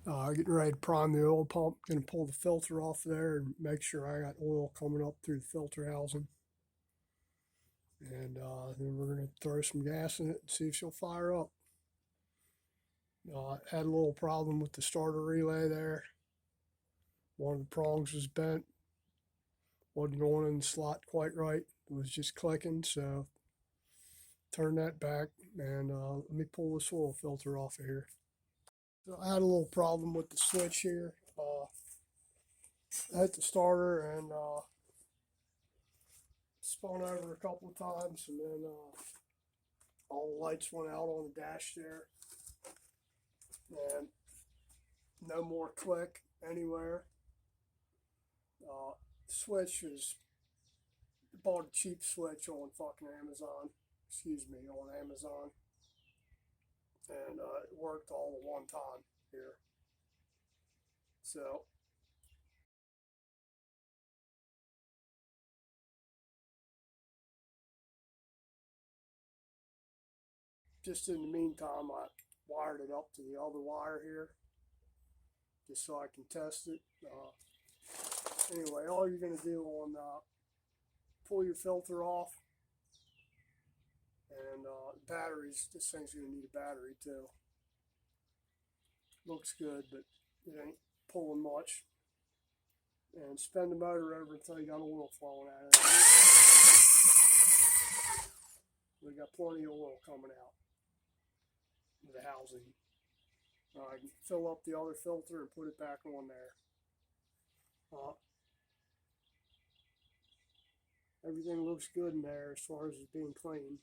Getting ready to prime the oil pump. Going to pull the filter off there and make sure I got oil coming up through the filter housing. And then we're going to throw some gas in it and see if she'll fire up. Had a little problem with the starter relay there. One of the prongs was bent. Wasn't going in the slot quite right. It was just clicking, so turn that back and let me pull this oil filter off of here. So I had a little problem with the switch here. I hit the starter and spun over a couple of times, and then all the lights went out on the dash there, and no more click anywhere. Switch is bought a cheap switch on fucking Amazon. On Amazon, and it worked all at one time here. So just in the meantime, I wired it up to the other wire here, just so I can test it. Anyway, all you're going to do on pull your filter off, and batteries. This thing's going to need a battery too. Looks good, but it ain't pulling much. And spin the motor over until you got oil flowing out of it. We got plenty of oil coming out of the housing. I can fill up the other filter and put it back on there. Everything looks good in there as far as it's being clean.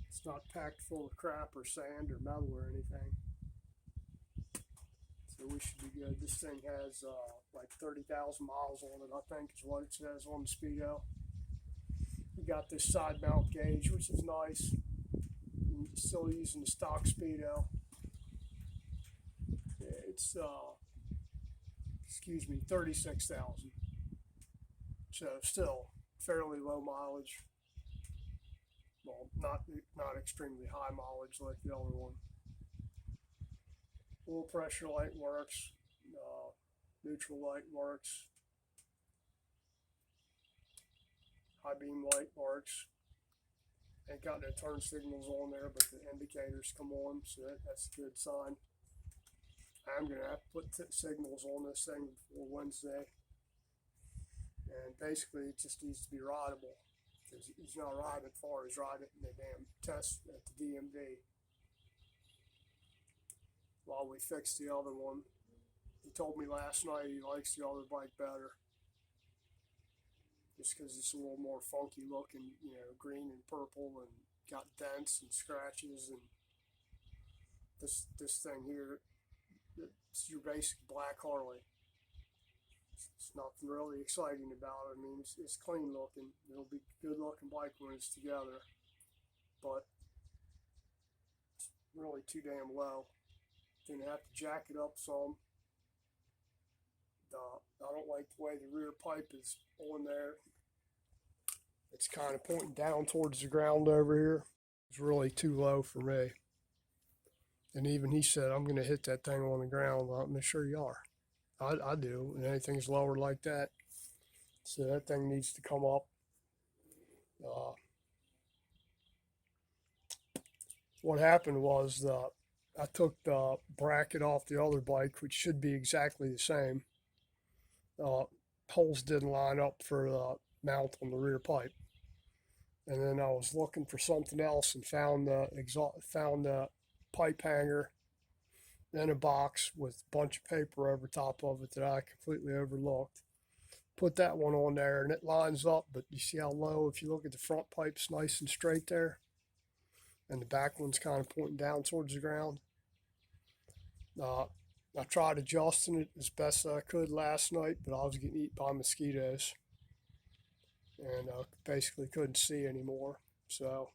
It's not packed full of crap or sand or metal or anything. So we should be good. This thing has like 30,000 miles on it, I think is what it says on the speedo. We got this side mount gauge, which is nice. I'm still using the stock speedo. It's 36,000. So still fairly low mileage. Well, not extremely high mileage like the other one. Oil pressure light works. Neutral light works. High beam light works. Ain't got no turn signals on there, but the indicators come on, so that's a good sign. I'm going to have to put signals on this thing before Wednesday. And basically, it just needs to be rideable. Because he's not riding as far as riding in the damn test at the DMV. While we fix the other one. He told me last night he likes the other bike better. Just because it's a little more funky looking, green and purple, and got dents and scratches. And this thing here, it's your basic black Harley. It's nothing really exciting about it. I mean, it's clean looking. It'll be a good looking bike when it's together, but it's really too damn low. Gonna have to jack it up some. I don't like the way the rear pipe is on there. It's kind of pointing down towards the ground over here. It's really too low for me. And even he said, I'm going to hit that thing on the ground. Well, I'm sure you are. I do. And anything's lower like that. So that thing needs to come up. What happened was I took the bracket off the other bike, which should be exactly the same. Holes didn't line up for the mount on the rear pipe. And then I was looking for something else and found the pipe hanger in a box with a bunch of paper over top of it that I completely overlooked. Put that one on there and it lines up, but you see how low, if you look at the front pipe's nice and straight there, and the back one's kind of pointing down towards the ground. I tried adjusting it as best I could last night, but I was getting eaten by mosquitoes and basically couldn't see anymore. So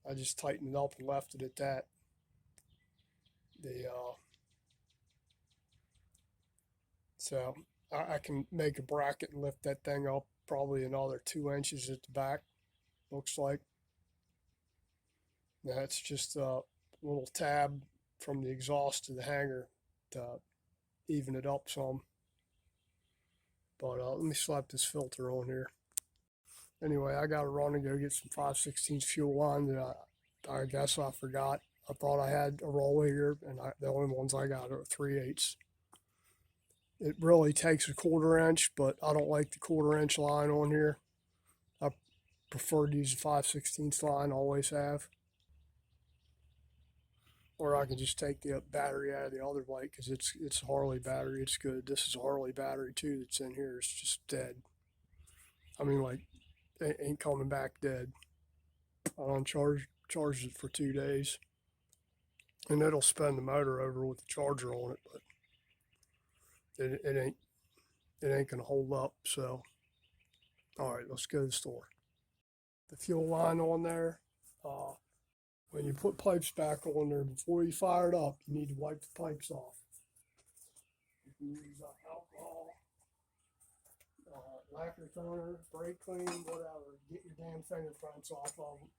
I just tightened it up and left it at that. So I can make a bracket and lift that thing up probably another 2 inches at the back, looks like. That's just a little tab from the exhaust to the hanger even it up some. But let me slap this filter on here. Anyway, I got to run and go get some 5/16 fuel line that I guess I forgot. I thought I had a roll here, and the only ones I got are 3/8. It really takes a 1/4 inch, but I don't like the 1/4 inch line on here. I prefer to use a 5/16 line, always have. Or I can just take the battery out of the other bike because it's a Harley battery. It's good. This is a Harley battery too that's in here. It's just dead. I mean, like, it ain't coming back dead. I uncharged it for 2 days, and it'll spin the motor over with the charger on it, but it ain't gonna hold up. So, all right, let's go to the store. The fuel line on there. When you put pipes back on there, before you fire it up, you need to wipe the pipes off. You can use alcohol, lacquer toner, brake clean, whatever. Get your damn fingerprints off of them.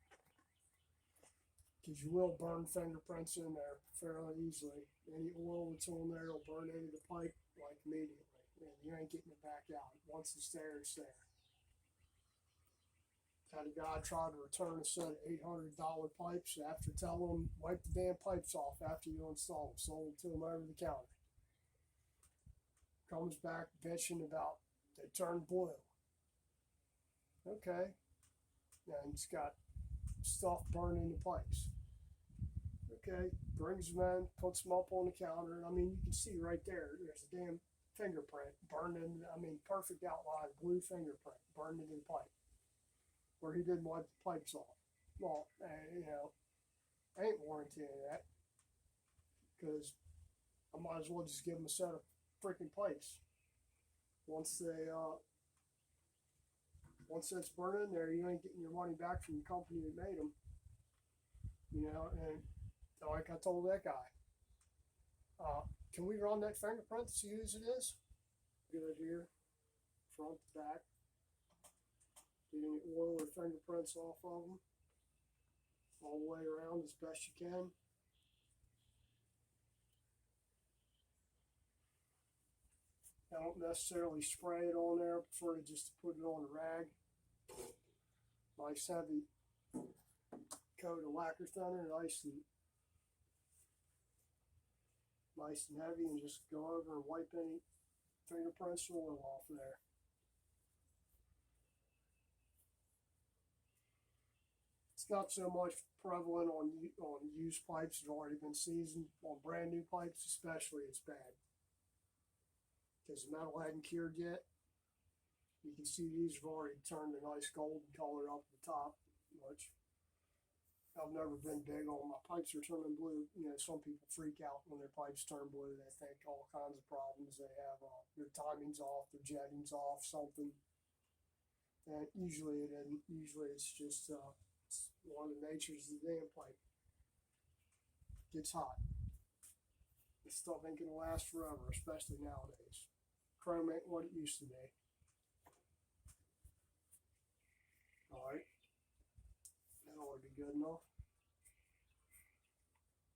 Because you will burn fingerprints in there fairly easily. Any oil that's on there will burn into the pipe like immediately. And you ain't getting it back out. Once it's there, it's there. Had a guy try to return a set of $800 pipes after telling him, wipe the damn pipes off after you install them. Sold to him over the counter. Comes back bitching about they turned blue. Okay. And it's got stuff burning the pipes. Okay. Brings them in, puts them up on the counter. And I mean, you can see right there, there's a damn fingerprint burned in, perfect outline, blue fingerprint burned into the pipe. Where he didn't wipe the pipes off. Well, I ain't warranting that because I might as well just give him a set of freaking pipes. Once that's burning in there, you ain't getting your money back from the company that made them. And like I told that guy, can we run that fingerprint to see whose it is? Good here, front to back. Get any oil or fingerprints off of them all the way around as best you can. I don't necessarily spray it on there. I prefer to just put it on a rag. Nice heavy coat of lacquer thinner, nice and heavy, and just go over and wipe any fingerprints or oil off there. It's not so much prevalent on used pipes that have already been seasoned. On brand new pipes especially, it's bad. Because the metal hadn't cured yet. You can see these have already turned a nice golden color up at the top, which I've never been big on. My pipes are turning blue. Some people freak out when their pipes turn blue. They think all kinds of problems. They have their timing's off, their jetting's off, something. And usually it isn't. Usually it's just it's one of the natures of the damn pipe. Gets hot. This stuff ain't gonna last forever, especially nowadays. Chrome ain't what it used to be. Alright. That ought to be good enough.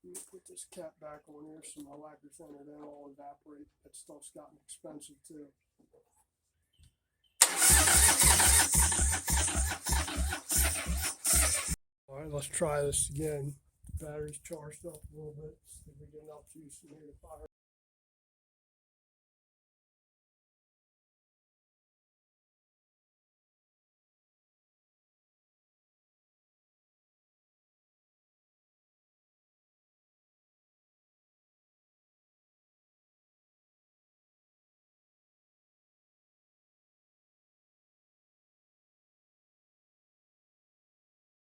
Let me put this cap back on here so my lacquer thinner don't all evaporate. That stuff's gotten expensive too. Alright, let's try this again. The battery's charged up a little bit. See if we get enough juice in here to fire.